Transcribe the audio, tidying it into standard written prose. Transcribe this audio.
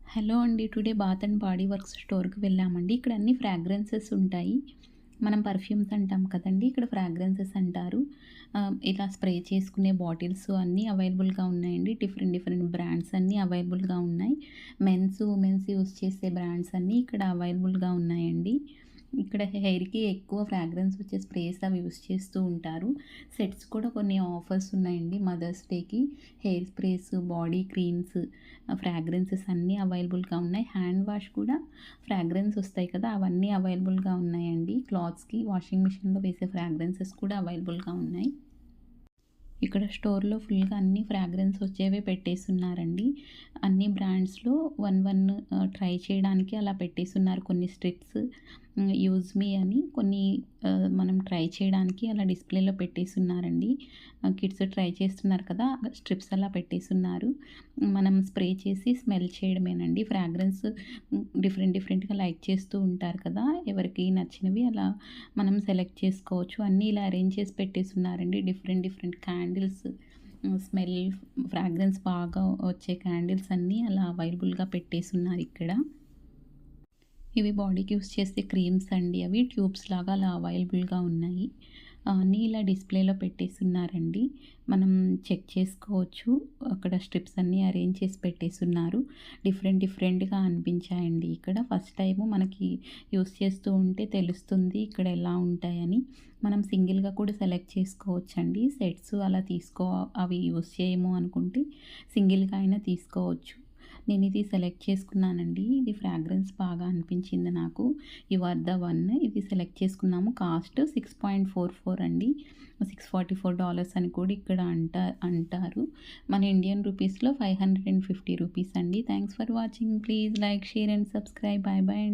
Hello అండి. Today Bath and Body Works స్టోర్‌కి వెళ్ళామండి. ఇక్కడ అన్ని ఫ్రాగ్రెన్సెస్ ఉంటాయి. మనం పర్ఫ్యూమ్స్ అంటాం కదండీ! ఇక్కడ ఫ్రాగ్రెన్సెస్ అంటారు. ఇలా స్ప్రే చేసుకునే బాటిల్స్ అన్నీ అవైలబుల్‌గా ఉన్నాయండి. డిఫరెంట్ డిఫరెంట్ బ్రాండ్స్ అన్నీ అవైలబుల్‌గా ఉన్నాయి. మెన్స్, ఉమెన్స్ యూజ్ చేసే బ్రాండ్స్ అన్నీ ఇక్కడ అవైలబుల్‌గా ఉన్నాయండి. ఇక్కడ హెయిర్‌కి ఎక్కువ ఫ్రాగ్రెన్స్ వచ్చే స్ప్రేస్ అవి యూజ్ చేస్తూ ఉంటారు. సెట్స్ కూడా కొన్ని ఆఫర్స్ ఉన్నాయండి. మదర్స్ డేకి hair sprays, body creams, fragrances అన్నీ అవైలబుల్‌గా ఉన్నాయి. హ్యాండ్ వాష్ కూడా ఫ్రాగ్రెన్స్ వస్తాయి కదా! అవన్నీ అవైలబుల్‌గా ఉన్నాయండి. క్లాత్స్‌కి వాషింగ్ మిషన్‌లో వేసే ఫ్రాగ్రెన్సెస్ కూడా అవైలబుల్‌గా ఉన్నాయి. ఇక్కడ స్టోర్‌లో ఫుల్‌గా అన్ని ఫ్రాగ్రెన్స్ వచ్చేవే పెట్టేసున్నారండి. అన్ని బ్రాండ్స్‌లో వన్ ట్రై చేయడానికి అలా పెట్టేసున్నారు. కొన్ని స్ట్రిప్స్ యూజ్ మీ అని కొన్ని మనం ట్రై చేయడానికి అలా డిస్‌ప్లేలో పెట్టేసున్నారండి. కిడ్స్ ట్రై చేస్తున్నారు కదా! స్ట్రిప్స్ అలా పెట్టేసున్నారు. మనం స్ప్రే చేసి స్మెల్ చేయడమేనండి. ఫ్రాగ్రెన్స్ డిఫరెంట్ డిఫరెంట్‌గా లైక్ చేస్తూ ఉంటారు కదా! ఎవరికి నచ్చినవి అలా మనం సెలెక్ట్ చేసుకోవచ్చు. అన్నీ ఇలా అరేంజ్ చేసి పెట్టేసున్నారండి. Different different candles, smell fragrance బాగా వచ్చే క్యాండిల్స్ అన్నీ అలా అవైలబుల్‌గా పెట్టేసున్నారిక్కడ. ఇవి బాడీకి యూజ్ చేసే క్రీమ్స్ అండి. అవి ట్యూబ్స్ లాగా అలా అవైలబుల్‌గా ఉన్నాయి. అన్నీ ఇలా డిస్‌ప్లేలో పెట్టేసున్నారండి. మనం చెక్ చేసుకోవచ్చు. అక్కడ స్ట్రిప్స్ అన్నీ అరేంజ్ చేసి పెట్టేసున్నారు. డిఫరెంట్ డిఫరెంట్‌గా అనిపించాయండి ఇక్కడ. ఫస్ట్ టైము మనకి యూజ్ చేస్తూ ఉంటే తెలుస్తుంది ఇక్కడ ఎలా ఉంటాయని. మనం సింగిల్‌గా కూడా సెలెక్ట్ చేసుకోవచ్చండి. సెట్స్ అలా అవి యూజ్ చేయము అనుకుంటే సింగిల్‌గా అయినా తీసుకోవచ్చు. నేనిది సెలెక్ట్ చేసుకున్నానండి. ఇది ఫ్రాగ్రెన్స్ బాగా అనిపించింది నాకు. యూ ఆర్ ద వన్ ఇది సెలెక్ట్ చేసుకున్నాము. కాస్ట్ 6.44 అండి. $644 అని కూడా ఇక్కడ అంటారు. మన ఇండియన్ రూపీస్‌లో 550 రూపీస్ అండి. Thanks for watching. Please like, share and subscribe. By by.